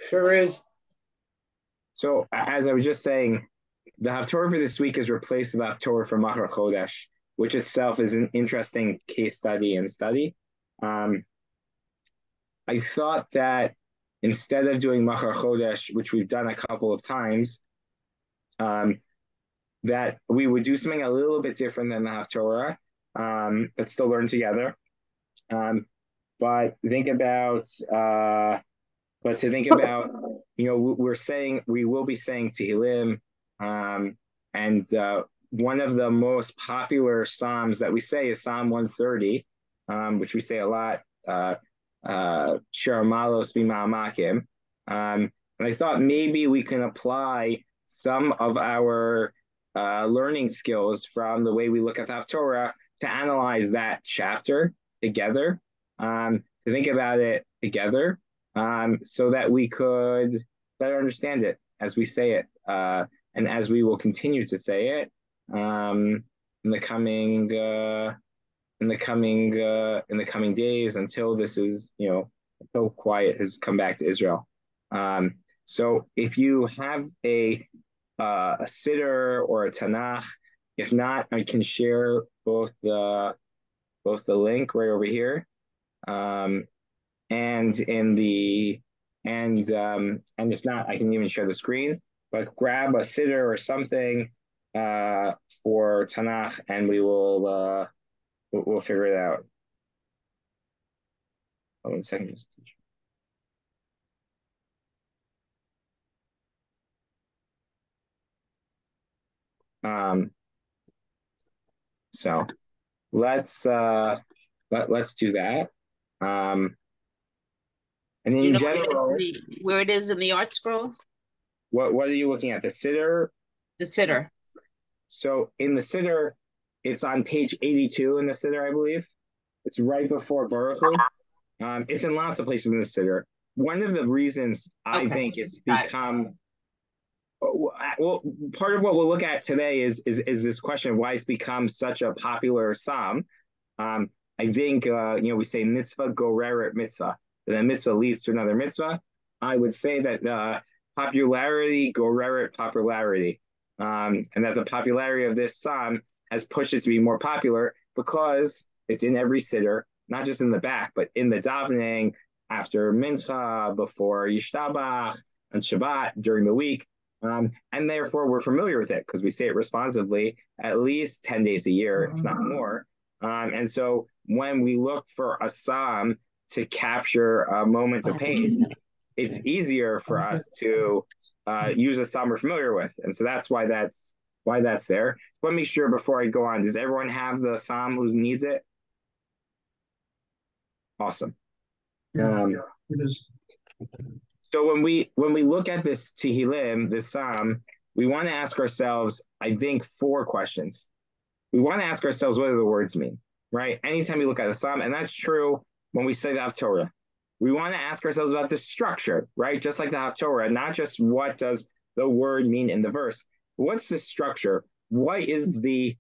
Sure is. So as I was just saying, the Haftorah for this week is replaced with the Haftorah for Machar Chodesh, which itself is an interesting case study and study. Um, I thought that instead of doing Machar Chodesh, which we've done a couple of times, um, that we would do something a little bit different than the Haftorah, but still learn together. Um, but think about, but to think about, we're saying we will be saying Tehillim, and one of the most popular psalms that we say is Psalm 130, which we say a lot. Shir Malos B'Ma'amakim. And I thought maybe we can apply some of our learning skills from the way we look at the Torah to analyze that chapter together, to think about it together, so that we could better understand it as we say it, and as we will continue to say it in the coming in the coming days until this is until quiet has come back to Israel. So if you have a siddur or a Tanakh, if not, I can share both the link right over here, um, and in the and if not, I can even share the screen. But grab a siddur or something for Tanakh, and we'll figure it out. Hold on a second. Um, so let's let's do that. Um, and Do you in know where it is in general, where it is in the art scroll? what are you looking at? The siddur. The sitter. So in the siddur, it's on page 82 in the siddur, I believe. It's right before Baruch Hu. It's in lots of places in the siddur. One of the reasons I Okay. think it's Got it. become well, part of what we'll look at today is this question of why it's become such a popular psalm. I think we say mitzvah goreret mitzvah, and then mitzvah leads to another mitzvah. I would say that popularity goreret popularity, and that the popularity of this psalm has pushed it to be more popular because it's in every siddur, not just in the back, but in the davening after mincha, before yishtabach, on Shabbat during the week. And therefore, we're familiar with it because we say it responsively at least 10 days a year, if not more. And so when we look for a psalm to capture a moment of pain, it's easier for us to use a psalm we're familiar with. And so that's why that's there. Let me sure before I go on, does everyone have the psalm who needs it? Awesome. Yeah, it is. So when we look at this Tehillim, this Psalm, we want to ask ourselves, I think, four questions. We want to ask ourselves, what do the words mean, right? Anytime we look at the Psalm, and that's true when we say the Haftorah. We want to ask ourselves about the structure, right? Just like the Haftorah, not just what does the word mean in the verse. What's the structure? What is the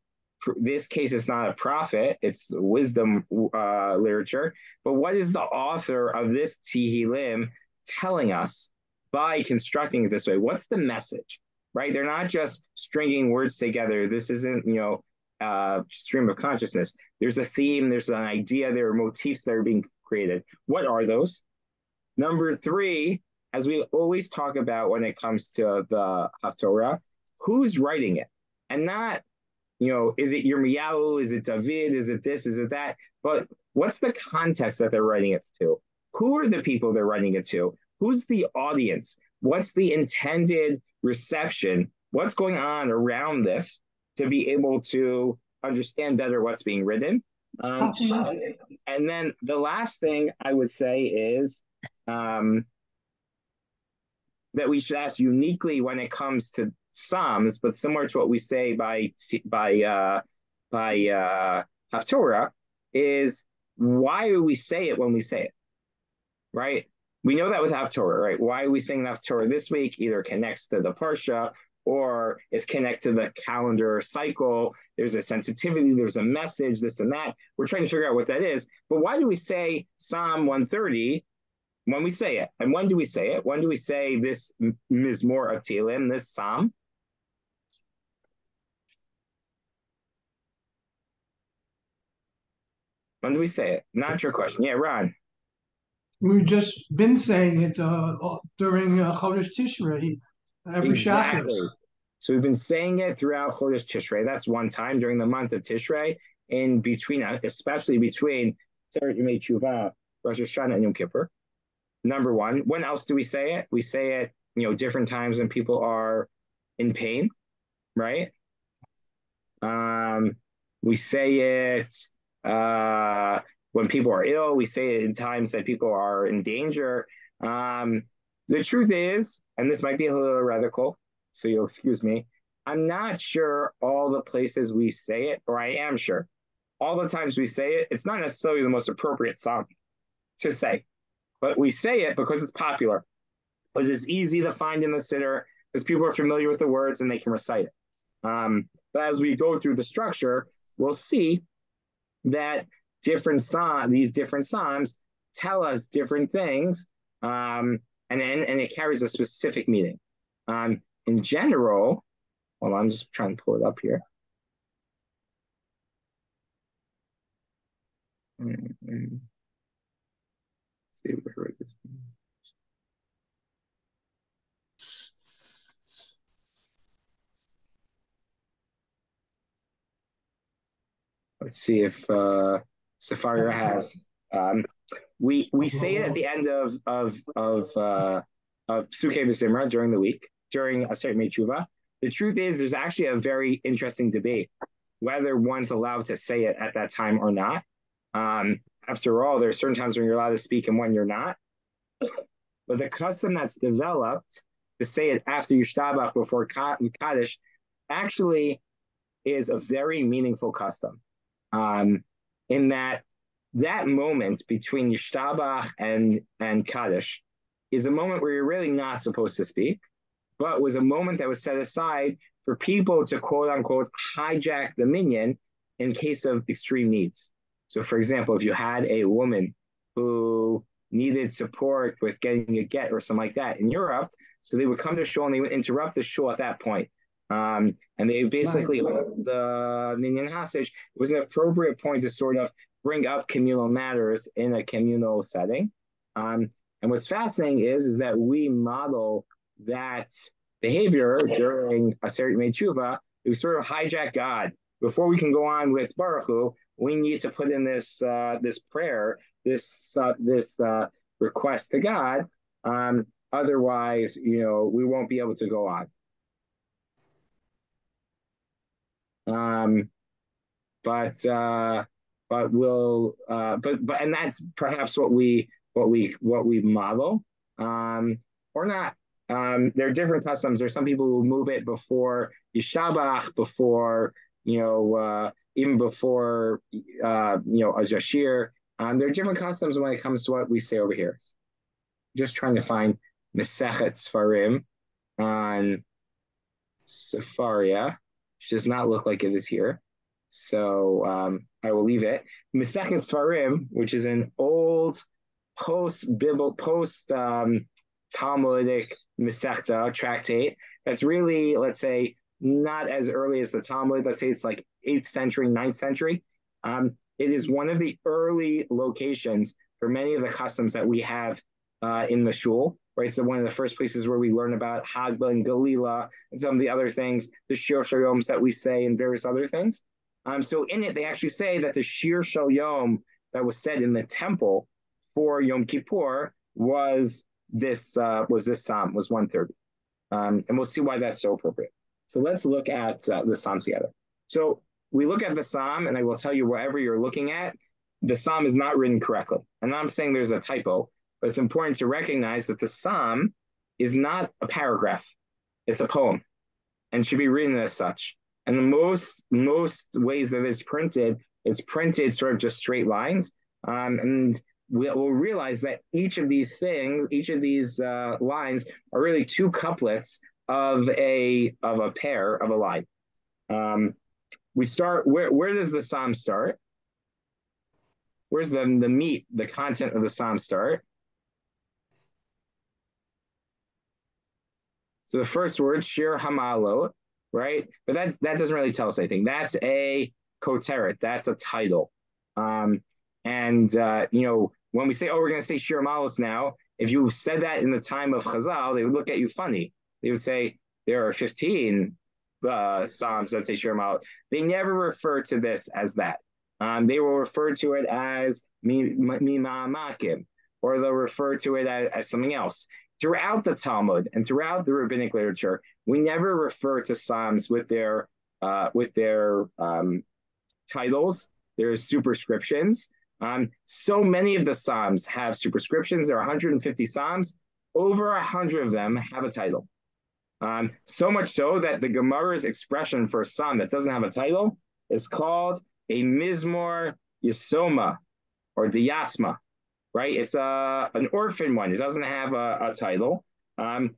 this case it's not a prophet, it's wisdom literature, but what is the author of this Tehillim telling us by constructing it this way? What's the message, right? They're not just stringing words together. This isn't, stream of consciousness. There's a theme, there's an idea, there are motifs that are being created. What are those? Number three, as we always talk about when it comes to the Haftorah, who's writing it? And not, is it Yirmiyahu? Is it David? Is it this? Is it that? But what's the context that they're writing it to? Who are the people they're writing it to? Who's the audience? What's the intended reception? What's going on around this to be able to understand better what's being written? And then the last thing I would say is that we should ask uniquely when it comes to Psalms, but similar to what we say by Haftorah, is why do we say it when we say it, right? We know that with Haftorah, right? Why are we saying Haftorah this week? Either connects to the Parsha or it's connected to the calendar cycle. There's a sensitivity, there's a message, this and that. We're trying to figure out what that is. But why do we say Psalm 130 when we say it. And when do we say it? When do we say this Mizmor of Tehillim, this psalm? When do we say it? Not your question. Yeah, Ron. We've just been saying it during Chodesh Tishrei, every Shacharis. Exactly. So we've been saying it throughout Chodesh Tishrei. That's one time during the month of Tishrei, in between, especially between Seret Yemei Tshuva, Rosh Hashanah, and Yom Kippur. Number one. When else do we say it? We say it, different times when people are in pain, right? We say it when people are ill. We say it in times that people are in danger. The truth is, and this might be a little heretical, so you'll excuse me, I'm not sure all the places we say it, or I am sure. All the times we say it, it's not necessarily the most appropriate song to say, but we say it because it's popular, because it's easy to find in the siddur, because people are familiar with the words and they can recite it. But as we go through the structure, we'll see that these different psalms tell us different things, and it carries a specific meaning. In general, well, I'm just trying to pull it up here. Let's see where it is. Let's see if Safaria has. We say it at the end of Sukkot V'Zimra during the week, during Aseret Yemei Tshuva. The truth is, there's actually a very interesting debate whether one's allowed to say it at that time or not. After all, there are certain times when you're allowed to speak and when you're not. But the custom that's developed to say it after Yishtabach before Kaddish actually is a very meaningful custom. In that moment between Yishtabach and Kaddish is a moment where you're really not supposed to speak, but was a moment that was set aside for people to quote unquote hijack the minyan in case of extreme needs. So for example, if you had a woman who needed support with getting a get or something like that in Europe, so they would come to shul and they would interrupt the shul at that point. And they basically, the minyan hostage, it was an appropriate point to sort of bring up communal matters in a communal setting. And what's fascinating is that we model that behavior during Aseret Yemei Tshuva. We sort of hijack God. Before we can go on with Baruch Hu, we need to put in this prayer, this request to God. Otherwise, we won't be able to go on. But and that's perhaps what we model, or not. There are different customs. There's some people who move it before Yishtabach, before even before Azashir. There are different customs when it comes to what we say over here. Just trying to find Mesechet Sfarim on Safaria, which does not look like it is here. So I will leave it. Mesechet Sfarim, which is an old Talmudic Masechta tractate that's really, let's say, not as early as the Talmud. Let's say it's like 8th century, 9th century. It is one of the early locations for many of the customs that we have in the shul, right? So one of the first places where we learn about Hagba and Galila and some of the other things, the Shir Shayoms that we say and various other things. So in it, they actually say that the Shir Shayom that was said in the temple for Yom Kippur was this psalm, was 130. And we'll see why that's so appropriate. So let's look at the psalm together. So we look at the psalm, and I will tell you wherever you're looking at, the psalm is not written correctly. And I'm saying there's a typo, but it's important to recognize that the psalm is not a paragraph. It's a poem and should be written as such. And the most ways that it's printed sort of just straight lines. And we'll realize that each of these lines are really two couplets of a pair of a line. We start, where does the psalm start? Where's the meat, the content of the psalm start? So the first word, Shir Hamalot, right? But that doesn't really tell us anything. That's a koteret. That's a title. When we say, oh, we're going to say Shir Hamalot now, if you said that in the time of Chazal, they would look at you funny. They would say, there are 15 Psalms that say Shir Hamalot. They never refer to this as that. They will refer to it as Mima'amakim, or they'll refer to it as something else. Throughout the Talmud and throughout the rabbinic literature, we never refer to Psalms with their titles, their superscriptions. So many of the Psalms have superscriptions. There are 150 Psalms. Over 100 of them have a title. So much so that the Gemara's expression for a Psalm that doesn't have a title is called a Mizmor Yisoma or Diyasma, right? It's an orphan one. It doesn't have a title. And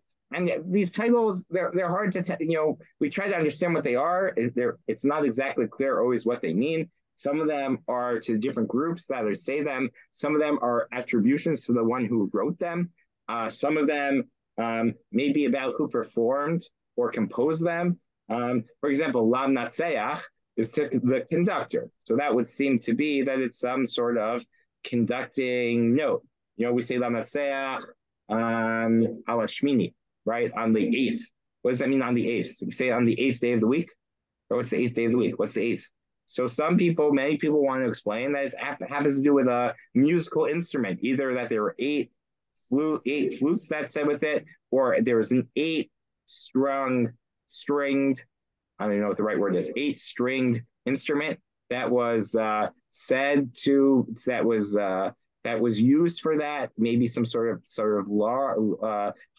these titles, they're hard to we try to understand what they are. It's not exactly clear always what they mean. Some of them are to different groups that say them. Some of them are attributions to the one who wrote them. Some of them may be about who performed or composed them. For example, Lam Natseach is to the conductor. So that would seem to be that it's some sort of conducting note. We say Lam Natseach ala Shmini, right? On the 8th. What does that mean on the 8th? We say on the 8th day of the week? Or what's the 8th day of the week? What's the 8th? So many people want to explain that it happens to do with a musical instrument, either that there were eight flutes that said with it, or there was an 8-stringed, I don't even know what the right word is, 8-stringed instrument that was that was used for that, maybe some sort of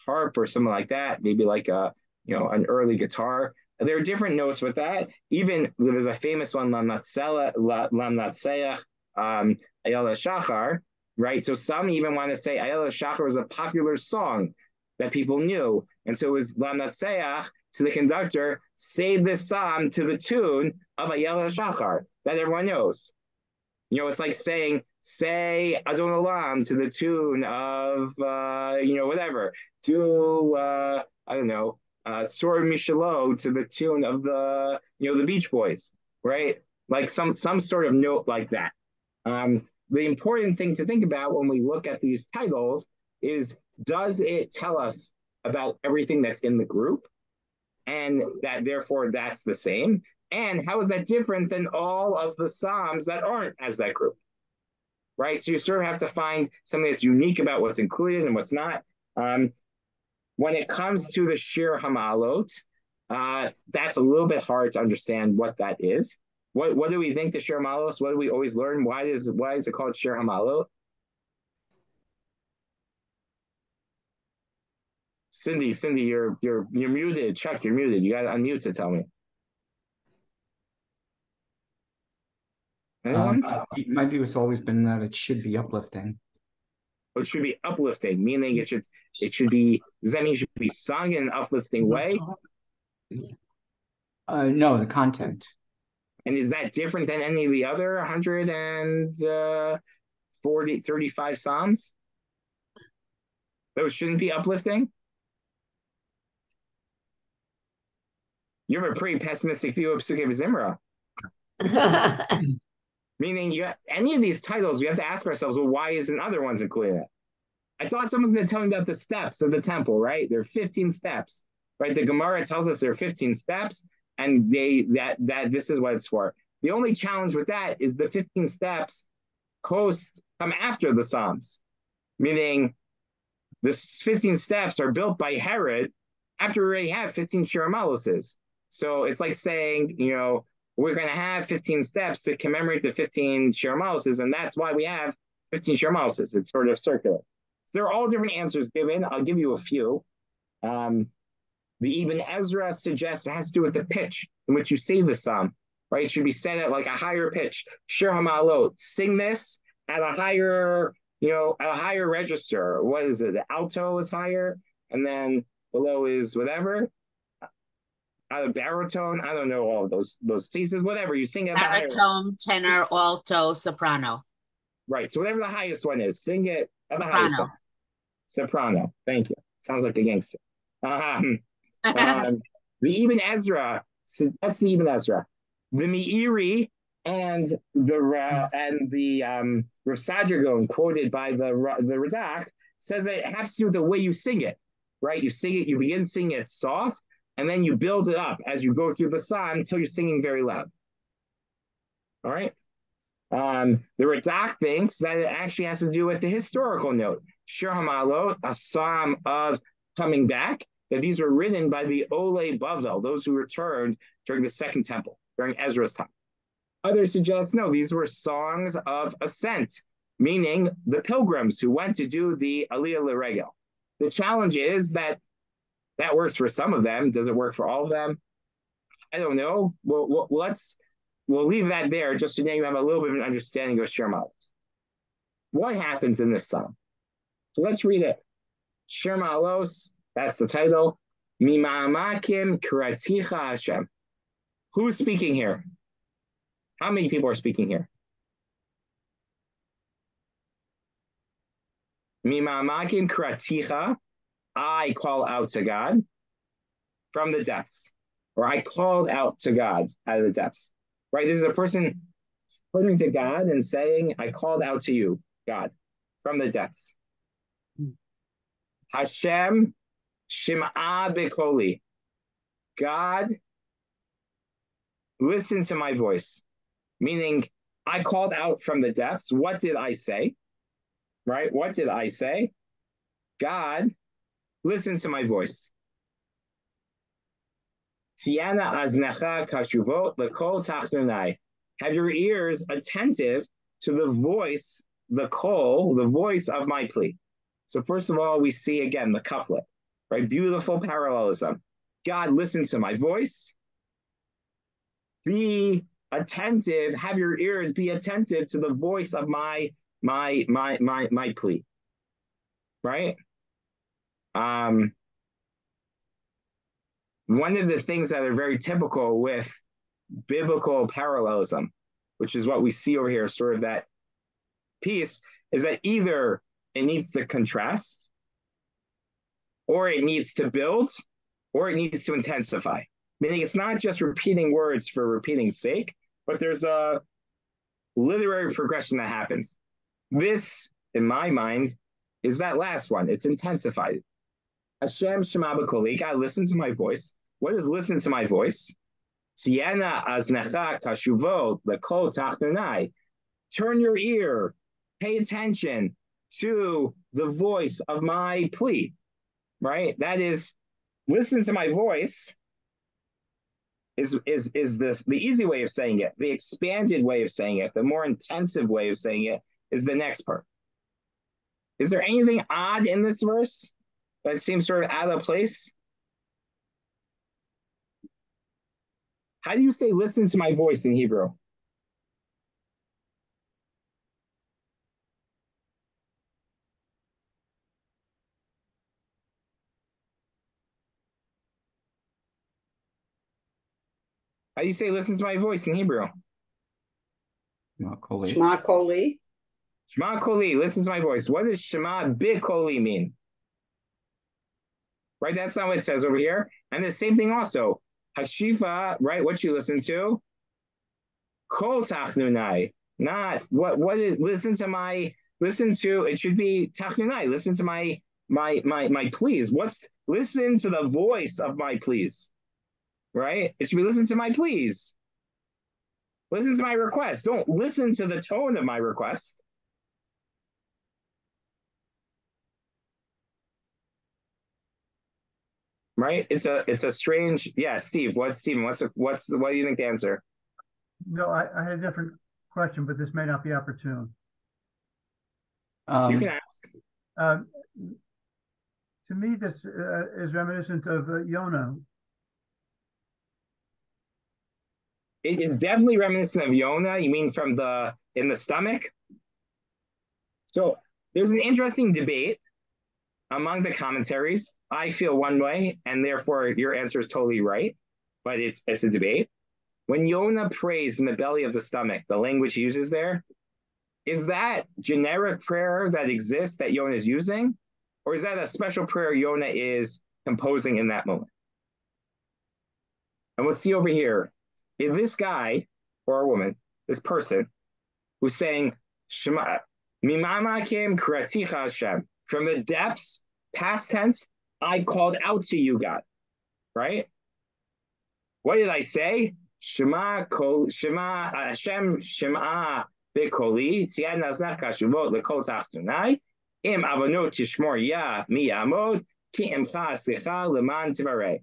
harp or something like that, maybe like an early guitar. There are different notes with that. Even there's a famous one, Lam Natseach, Ayala Shachar, right? So some even want to say Ayala Shachar was a popular song that people knew. And so it was Lam Natseach to the conductor, say this psalm to the tune of Ayala Shachar that everyone knows. It's like saying, say Adon Olam to the tune of, whatever. Do, I don't know, Sor Michelot to the tune of the Beach Boys, right? Like some sort of note like that. The important thing to think about when we look at these titles is, does it tell us about everything that's in the group? And that therefore that's the same? And how is that different than all of the Psalms that aren't as that group? Right? So you sort of have to find something that's unique about what's included and what's not. When it comes to the Shir Hamalot, that's a little bit hard to understand what that is. What do we think the Shir Hamalot? What do we always learn? Why is it called Shir Hamalot? Cindy, you're muted. Chuck, you're muted. You got to unmute to tell me. Anyone? My view has always been that it should be uplifting. It should be uplifting, meaning it should be. Does that mean it should be sung in an uplifting way? No, the content. And is that different than any of the other 135 Psalms? Those shouldn't be uplifting? You have a pretty pessimistic view of Psukei V'Zimra. Meaning, any of these titles, we have to ask ourselves, well, why isn't other ones included? I thought someone was going to tell me about the steps of the temple, right? There are 15 steps, right? The Gemara tells us there are 15 steps, and that this is what it's for. The only challenge with that is the 15 steps come after the Psalms, meaning the 15 steps are built by Herod after we already have 15 Shir Hamalot. So it's like saying, we're going to have 15 steps to commemorate the 15 Shir Hamalot, and that's why we have 15 Shir Hamalot. It's sort of circular. So there are all different answers given. I'll give you a few. The Ibn Ezra suggests it has to do with the pitch in which you say the psalm, right? It should be said at like a higher pitch. Shir Hamalot, sing this at a higher, at a higher register. What is it? The alto is higher, and then below is whatever. A baritone, I don't know all of those pieces, whatever you sing at baritone, tenor, alto, soprano. Right. So whatever the highest one is, sing it at the highest one. Soprano. Thank you. Sounds like a gangster. The Ibn Ezra, so that's the Ibn Ezra. The Meiri and the Rav Sadragon quoted by the Radak says that it has to do with the way you sing it, right? You sing it, you begin singing it soft, and then you build it up as you go through the psalm until you're singing very loud. All right. The Radak thinks that it actually has to do with the historical note. Shir Hamalot, a psalm of coming back, that these were written by the Ole Bavel, those who returned during the Second Temple, during Ezra's time. Others suggest, no, these were songs of ascent, meaning the pilgrims who went to do the Aliyah L'Regel. The challenge is that works for some of them. Does it work for all of them? I don't know. We'll leave that there just so now you have a little bit of an understanding of Shir Ma'alos. What happens in this psalm? So let's read it. Shir Ma'alos, that's the title. Mima'amakim Karaticha Hashem. Who's speaking here? How many people are speaking here? Mima'amakim Karaticha. I call out to God from the depths. Or I called out to God out of the depths. Right? This is a person turning to God and saying, I called out to you, God, from the depths. Hashem Shim'a B'Koli. God, listen to my voice. Meaning, I called out from the depths. What did I say? Right? What did I say? God, listen to my voice. Tiana aznecha kashuvot lekol tachnunai. Have your ears attentive to the voice, the voice of my plea. So first of all, we see again the couplet, right? Beautiful parallelism. God, listen to my voice. Be attentive. Have your ears be attentive to the voice of my plea. Right? One of the things that are very typical with biblical parallelism, which is what we see over here, sort of that piece, is that either it needs to contrast, or it needs to build, or it needs to intensify. Meaning it's not just repeating words for repeating's sake, but there's a literary progression that happens. This, in my mind, is that last one. It's intensified. Hashem Shema B'Koli, God, listen to my voice. What is listen to my voice? Tiena aznecha kashuvot lekol tachnunai. Turn your ear, pay attention to the voice of my plea, right? That is, listen to my voice is the easy way of saying it. The expanded way of saying it, the more intensive way of saying it is the next part. Is there anything odd in this verse that seems sort of out of place? How do you say listen to my voice in Hebrew? How do you say listen to my voice in Hebrew? Shema Koli. Shema Koli. Shema Koli, listen to my voice. What does Shema B'Koli mean? Right, that's not what it says over here. And the same thing also. Hakshifa, right, what you listen to? Kol Tachnunai. Not, what is, listen to, it should be Tachnunai. Listen to my pleas. Listen to the voice of my pleas. Right? It should be listen to my pleas. Listen to my request. Don't listen to the tone of my request. Right? It's a strange. Yeah, Steve. What do you think the answer? No, I had a different question, but this may not be opportune. You can ask. To me, this is reminiscent of Yonah. It is definitely reminiscent of Yonah. You mean from in the stomach? So there's an interesting debate among the commentaries. I feel one way, and therefore your answer is totally right, but it's a debate. When Yonah prays in the belly of the stomach, the language he uses there, is that generic prayer that exists that Yonah is using, or is that a special prayer Yonah is composing in that moment? And we'll see over here, if this guy or a woman, this person who's saying, Shema, Mimamakim Kraticha Hashem, from the depths, past tense, I called out to you, God, right? What did I say? Shema Hashem Shema Bekoli Tian Nazak Kashuvot Lekol Tachtonai Im Avonot Tishmor Ya Mi Amod Ki Imcha Slicha Leman Tivarei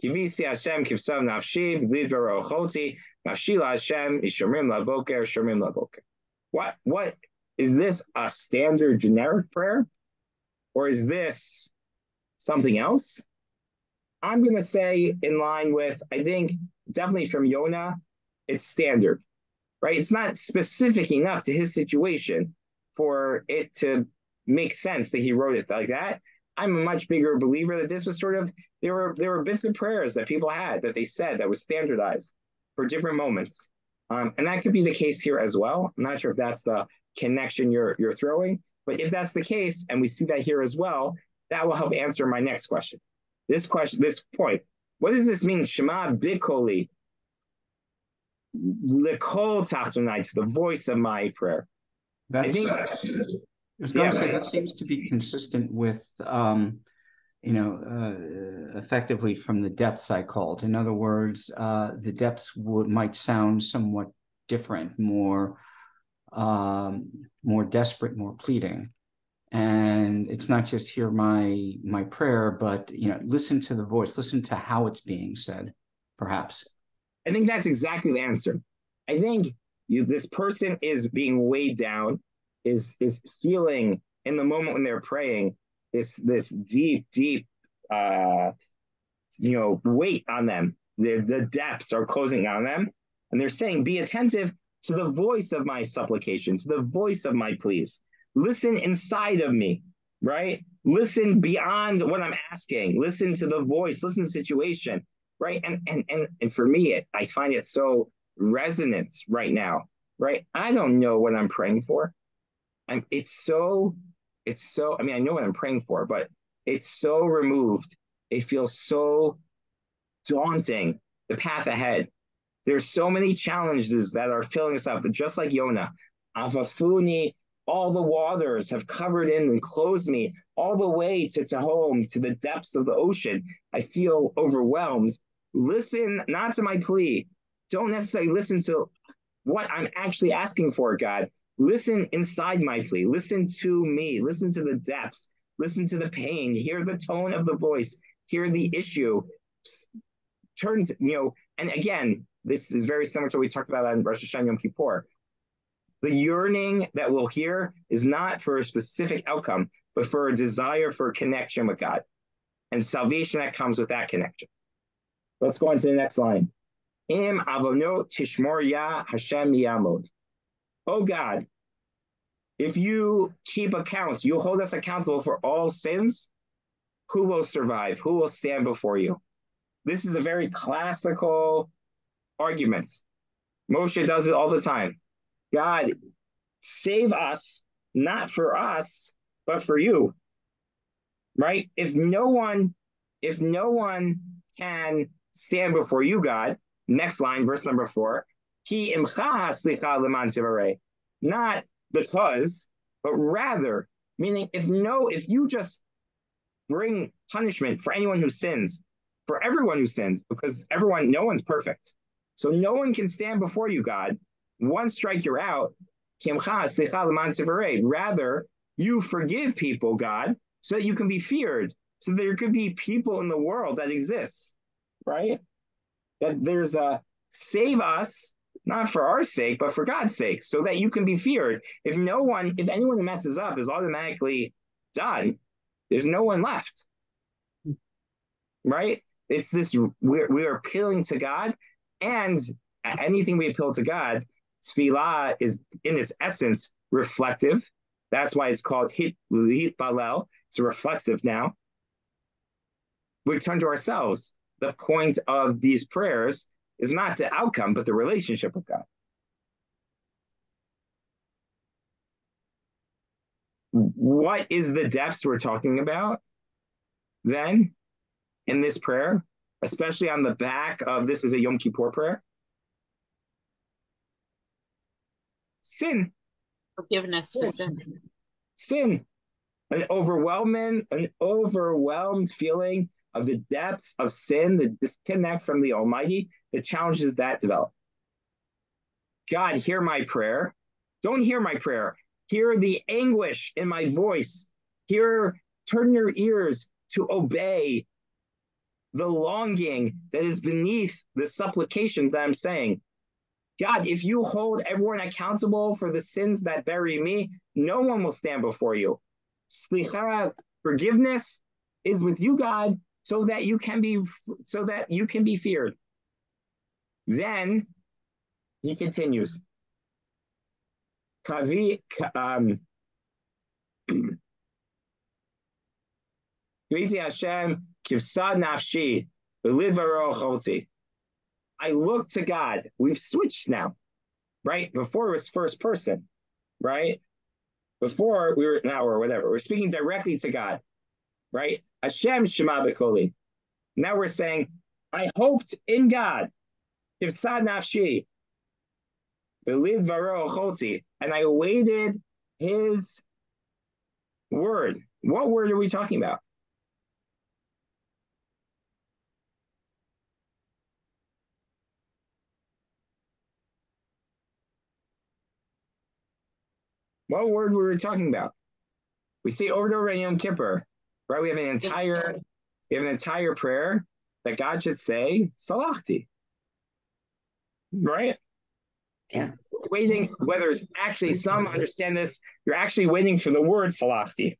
Kivisi Hashem Kivsav Nafshi V'Lidvaro Ochoti Nafshila Hashem Ishomrim Laboker Shomrim Laboker. What is this, a standard generic prayer, or is this something else? I'm going to say in line with, I think, definitely from Yonah, it's standard, right? It's not specific enough to his situation for it to make sense that he wrote it like that. I'm a much bigger believer that this was sort of, there were bits of prayers that people had that they said that was standardized for different moments. And that could be the case here as well. I'm not sure if that's the connection you're throwing, but if that's the case, and we see that here as well, that will help answer my next question. This point, what does this mean? Shema bikoli, lekol tachtonai, to the voice of my prayer. I was going to say that seems to be consistent with, effectively from the depths I called. In other words, the depths might sound somewhat different, more desperate, more pleading. And it's not just hear my prayer, but listen to the voice, listen to how it's being said, perhaps. I think that's exactly the answer. I think this person is being weighed down, is feeling in the moment when they're praying this deep weight on them. The depths are closing on them, and they're saying, "Be attentive to the voice of my supplication, to the voice of my pleas. Listen inside of me, right? Listen beyond what I'm asking. Listen to the voice. Listen to the situation, right?" And for me, I find it so resonant right now, right? I don't know what I'm praying for. It's so. I mean, I know what I'm praying for, but it's so removed. It feels so daunting. The path ahead. There's so many challenges that are filling us up. But just like Yonah, Avafuni, all the waters have covered in and closed me all the way to home, to the depths of the ocean. I feel overwhelmed. Listen not to my plea. Don't necessarily listen to what I'm actually asking for, God. Listen inside my plea. Listen to me. Listen to the depths. Listen to the pain. Hear the tone of the voice. Hear the issue. Turn to, and again, this is very similar to what we talked about on Rosh Hashanah Yom Kippur. The yearning that we'll hear is not for a specific outcome, but for a desire for a connection with God and salvation that comes with that connection. Let's go on to the next line. Im avonot tishmor ya Hashem yamod. Oh God, if you keep account, you hold us accountable for all sins, who will survive? Who will stand before you? This is a very classical argument. Moshe does it all the time. God, save us, not for us, but for you. Right? If no one can stand before you, God, next line, verse number 4, Ki imcha haslicha leman tivarei. Not because, but rather, meaning if you just bring punishment for anyone who sins, for everyone who sins, because no one's perfect. So no one can stand before you, God. One strike, you're out. Rather, you forgive people, God, so that you can be feared, so there could be people in the world that exist, right? That there's a save us, not for our sake, but for God's sake, so that you can be feared. If anyone messes up is automatically done, there's no one left, right? It's this, we are appealing to God, and anything we appeal to God, tefillah is in its essence reflective. That's why it's called hitbalel. It's reflexive now. We turn to ourselves. The point of these prayers is not the outcome, but the relationship with God. What is the depths we're talking about then in this prayer? especially on the back of this is a Yom Kippur prayer? Sin. Forgiveness for sin. Sin. An overwhelming, an overwhelmed feeling of the depths of sin, the disconnect from the Almighty, the challenges that develop. God, hear my prayer. Don't hear my prayer. Hear the anguish in my voice. Turn your ears to obey the longing that is beneath the supplications that I'm saying. God, if you hold everyone accountable for the sins that bury me, no one will stand before you. Slicha, forgiveness is with you, God, so that you can be feared. Then he continues. Kavi, Hashem, kivsad nafshi, v'livaro cholti. I look to God. We've switched now, right? Before it was first person, right? Before we were now or whatever. We're speaking directly to God, right? Hashem shema b'koli. Now we're saying, I hoped in God. Kivsad nafshi, v'livaro cholti, and I awaited His word. What word are we talking about? What word were we talking about? We say over and over in Yom Kippur, right? We have an entire prayer that God should say, Salachti. Right? Yeah. Waiting, whether it's actually some understand this, you're actually waiting for the word Salachti.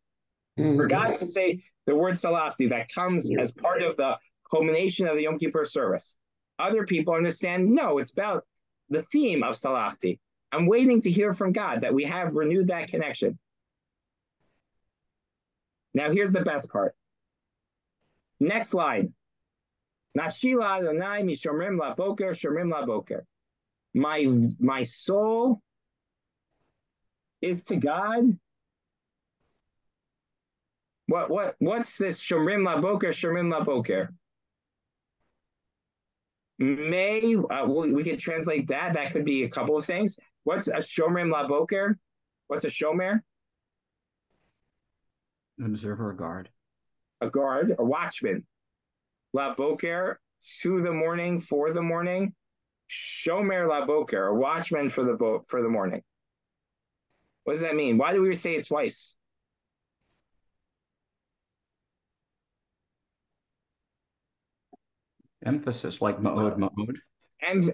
For God to say the word Salachti, that comes as part of the culmination of the Yom Kippur service. Other people understand, no, it's about the theme of Salachti. I'm waiting to hear from God that we have renewed that connection. Now here's the best part. Next line. Nafshila Adonai mishomrim laboker shomrim laboker. My soul is to God. What's this shomrim laboker shomrim laboker? We could translate that. That could be a couple of things. What's a shomrim laboker? What's a shomer? An observer, a guard. A guard, a watchman. Laboker, to the morning, for the morning. Shomer laboker, a watchman for the morning. What does that mean? Why do we say it twice? Emphasis, like ma'od.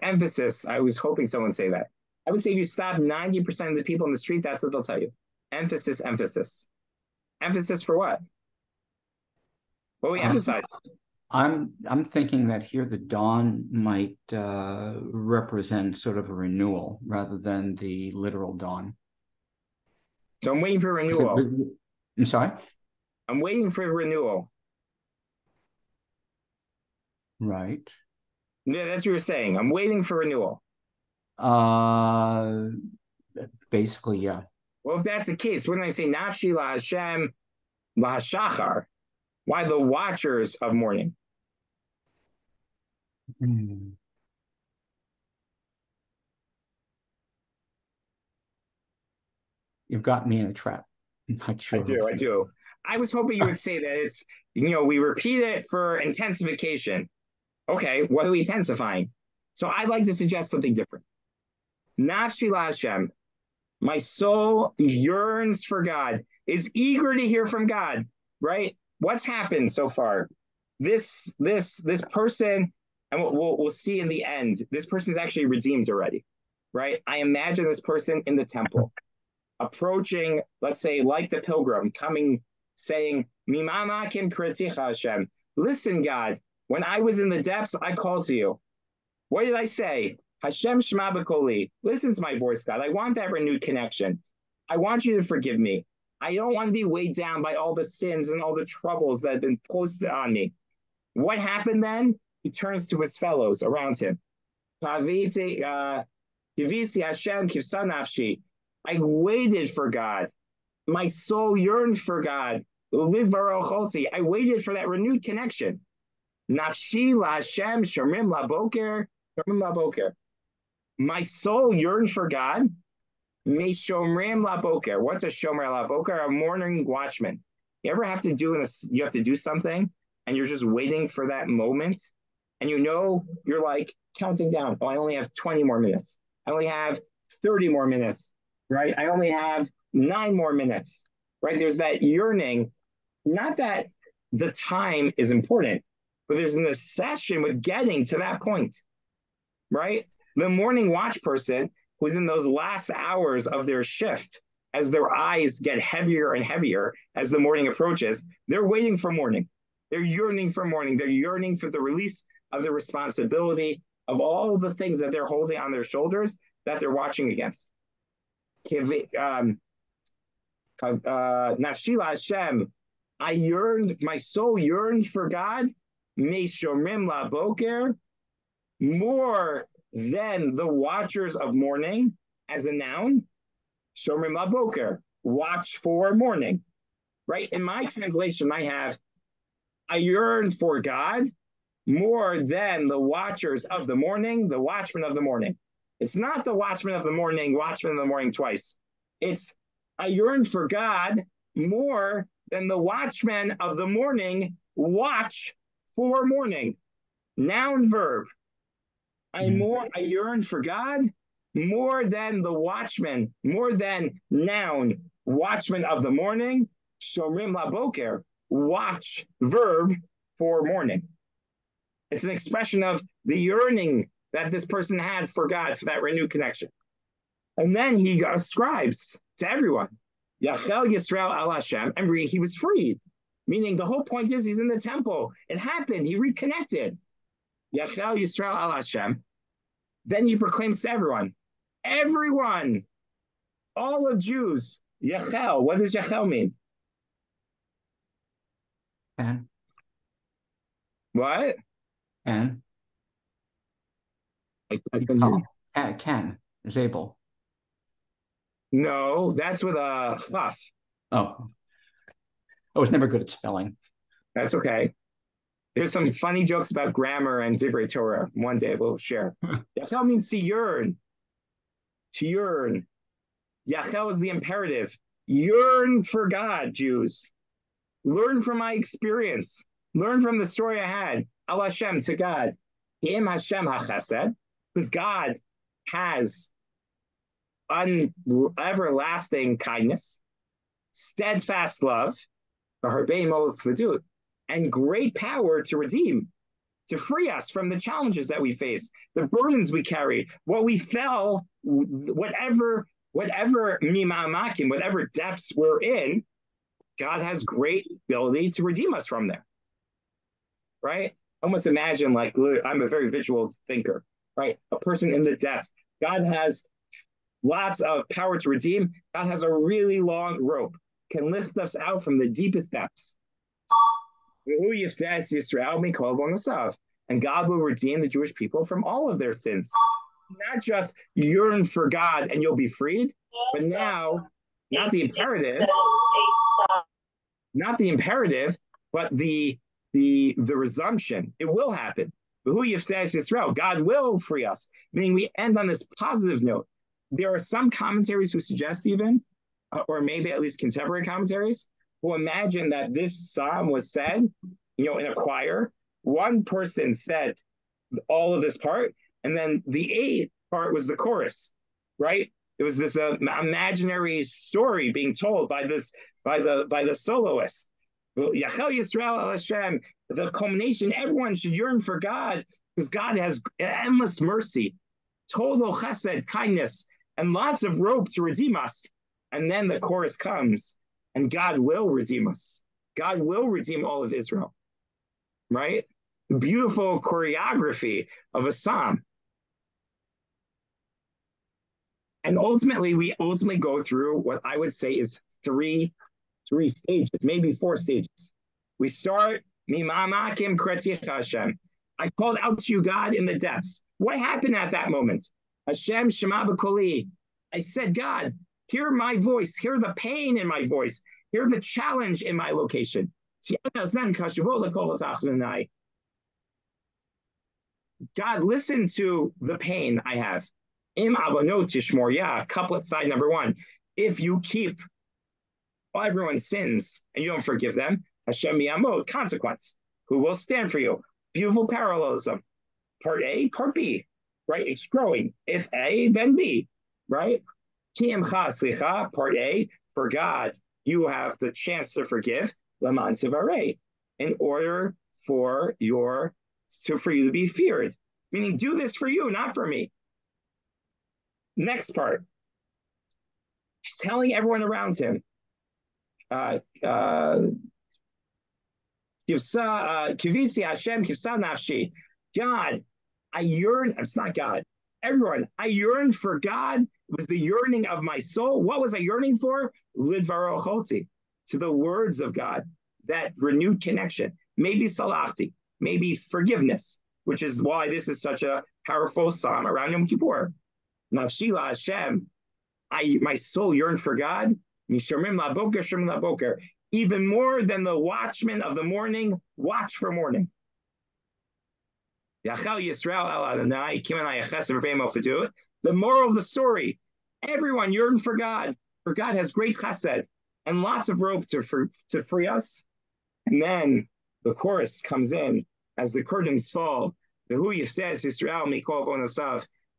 Emphasis. I was hoping someone would say that. I would say if you stop 90% of the people in the street, that's what they'll tell you. Emphasis. Emphasis for what? What we emphasize? I'm thinking that here the dawn might represent sort of a renewal rather than the literal dawn. So I'm waiting for renewal. I'm sorry? I'm waiting for renewal. Right. Yeah, that's what you're saying. I'm waiting for renewal. Basically, yeah. Well, if that's the case, wouldn't I say Nafshi la Hashem la Shachar? Why the watchers of morning? You've got me in a trap. I'm not sure. I do. I was hoping you would say that it's, we repeat it for intensification. Okay, what are we intensifying? So I'd like to suggest something different. Nafshi la Hashem, my soul yearns for God, is eager to hear from God, right? What's happened so far? This person, and we'll see in the end, this person is actually redeemed already, right? I imagine this person in the temple, approaching, let's say, like the pilgrim, coming, saying, Mimama kim kriticha Hashem. Listen, God, when I was in the depths, I called to you. What did I say? Hashem shema b'koli. Listen to my voice, God. I want that renewed connection. I want you to forgive me. I don't want to be weighed down by all the sins and all the troubles that have been posted on me. What happened then? He turns to his fellows around him. I waited for God. My soul yearned for God. I waited for that renewed connection. Nafshi la Hashem shomrim la boker, shomrim la boker. My soul yearns for God. Me shomrim la boker. What's a shomer la boker? A morning watchman. You ever have to do this? You have to do something, and you're just waiting for that moment, and you're like counting down. Oh, I only have 20 more minutes. I only have 30 more minutes. Right? I only have 9 more minutes. Right? There's that yearning. Not that the time is important, but there's an obsession with getting to that point. Right? The morning watch person who's in those last hours of their shift, as their eyes get heavier and heavier as the morning approaches, they're waiting for morning. They're yearning for morning. They're yearning for the release of the responsibility of all the things that they're holding on their shoulders that they're watching against. Nafshila Hashem, my soul yearned for God, me shomrim la boker, more than the watchers of morning, as a noun, shomrim la boker, watch for morning, right? In my translation, I yearn for God more than the watchers of the morning, the watchmen of the morning. It's not the watchman of the morning twice. It's I yearn for God more than the watchmen of the morning watch for morning. Noun, verb. I yearn for God more than the watchman, more than noun, watchman of the morning, shomrim la boker, watch, verb, for morning. It's an expression of the yearning that this person had for God, for that renewed connection. And then he ascribes to everyone, Yachel Yisrael al Hashem, and he was freed. Meaning the whole point is he's in the temple. It happened. He reconnected. Yachel Yisrael al Hashem. Then he proclaims to everyone, all of Jews, Yachel. What does Yachel mean? Can. What? Can. Can. Is able. No, that's with a chaf. Oh. I was never good at spelling. That's okay. There's some funny jokes about grammar and Divrei Torah. One day we'll share. Yachel means to yearn. To yearn. Yachel is the imperative. Yearn for God, Jews. Learn from my experience. Learn from the story I had. Al Hashem, to God. Im Hashem HaChesed, because God has everlasting kindness, steadfast love, and great power to redeem, to free us from the challenges that we face, the burdens we carry, what we fell, whatever mimamakim, whatever depths we're in, God has great ability to redeem us from there. Right? Almost imagine, like, I'm a very visual thinker, right? A person in the depths. God has lots of power to redeem. God has a really long rope, can lift us out from the deepest depths. And God will redeem the Jewish people from all of their sins. Not just yearn for God and you'll be freed, but now, not the imperative, but the resumption. It will happen. God will free us. Meaning we end on this positive note. There are some commentaries who suggest even, or maybe at least contemporary commentaries, who imagine that this psalm was said, in a choir. One person said all of this part, and then the 8th part was the chorus, right? It was this imaginary story being told by the soloist. Yachel Yisrael al Hashem, the culmination, everyone should yearn for God, because God has endless mercy, total chesed, kindness, and lots of rope to redeem us. And then the chorus comes, and God will redeem us. God will redeem all of Israel, right? Beautiful choreography of a psalm. And ultimately, we go through what I would say is three stages, maybe 4 stages. We start, Mimamakim Kretzich Hashem. I called out to you, God, in the depths. What happened at that moment? Hashem Shema B'Koli. I said, God, hear my voice, hear the pain in my voice, hear the challenge in my location. God, listen to the pain I have. Im abonot tishmor, yeah, couplet side number 1. If you keep everyone's sins and you don't forgive them, Hashem yamod, consequence. Who will stand for you? Beautiful parallelism. Part A, part B, right? It's growing. If A, then B, right? Ki emcha slicha, part A, for God, you have the chance to forgive, leman tivarei, in order for you to be feared. Meaning, do this for you, not for me. Next part. He's telling everyone around him, Kivisi Hashem, Kivsa Nafshi. God, I yearn, it's not God, everyone, I yearn for God. It was the yearning of my soul. What was I yearning for? Lidvaro Choti, to the words of God, that renewed connection. Maybe salachti, maybe forgiveness, which is why this is such a powerful psalm around Yom Kippur. Nafshila Hashem, my soul yearned for God. Mishomrim laboker, shomrim laboker. Even more than the watchmen of the morning, watch for morning. The moral of the story, everyone yearn for God has great chesed and lots of rope to free us. And then the chorus comes in as the curtains fall.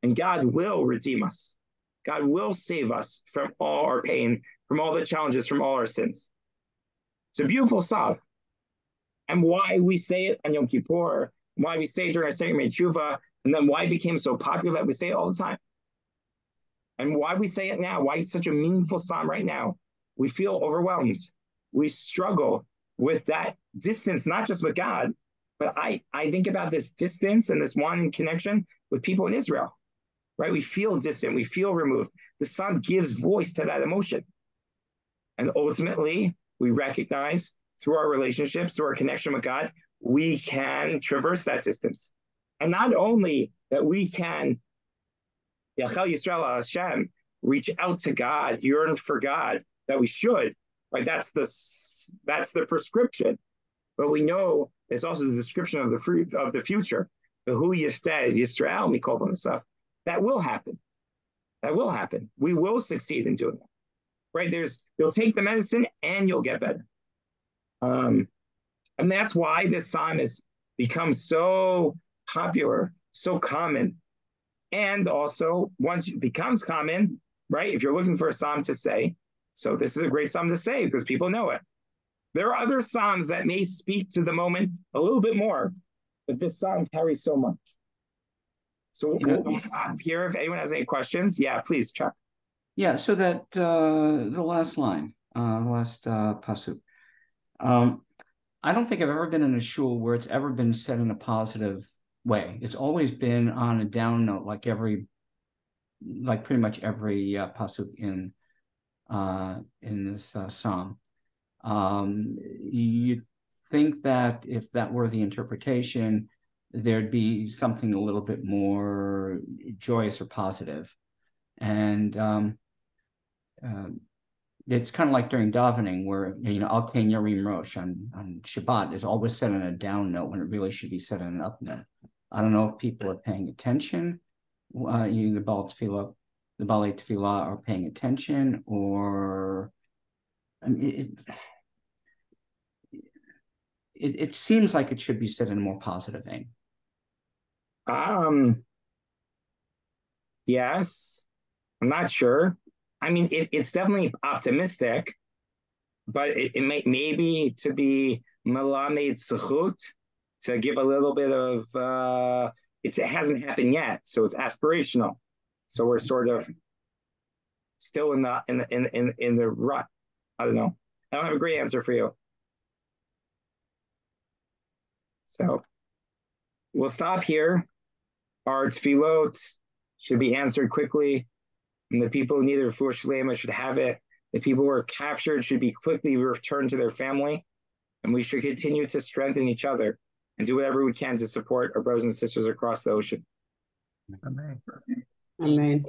And God will redeem us. God will save us from all our pain, from all the challenges, from all our sins. It's a beautiful psalm. And why we say it on Yom Kippur, why we say it during our second Tshuva, and then why it became so popular that we say it all the time. And why we say it now, why it's such a meaningful psalm right now. We feel overwhelmed. We struggle with that distance, not just with God, but I think about this distance and this wanting connection with people in Israel, right? We feel distant, we feel removed. The psalm gives voice to that emotion. And ultimately, we recognize through our relationships, through our connection with God, we can traverse that distance. And not only that we can, Yachal Yisrael Hashem, reach out to God, yearn for God, that we should, right? That's the prescription. But we know it's also the description of the fruit of the future. The who Yisrael, Mikol B'Nasaf. That will happen. That will happen. We will succeed in doing that. Right? You'll take the medicine and you'll get better. And that's why this psalm has become so popular, so common. And also, once it becomes common, right? If you're looking for a psalm to say, so this is a great psalm to say because people know it. There are other psalms that may speak to the moment a little bit more, but this psalm carries so much. So we'll stop here. If anyone has any questions, yeah, please, Chuck. Yeah, so that the last line, last pasuk. I don't think I've ever been in a shul where it's ever been said in a positive way. It's always been on a down note, like pretty much every pasuk in this psalm. You think that if that were the interpretation, there'd be something a little bit more joyous or positive. And it's kind of like during davening where, Al Kain Yarim Rosh on Shabbat is always said on a down note when it really should be said on an up note. I don't know if people are paying attention, the Balei Tefillah are paying attention, or it seems like it should be said in a more positive vein. Yes, I'm not sure. I mean, it's definitely optimistic, but it may maybe to be melamed zechut, to give a little bit of it hasn't happened yet, so it's aspirational. So we're sort of still in the rut. I don't know. I don't have a great answer for you. So we'll stop here. Our tefillot should be answered quickly. And the people who need the refuah shlema should have it. The people who are captured should be quickly returned to their family. And we should continue to strengthen each other and do whatever we can to support our brothers and sisters across the ocean. Amen. Amen.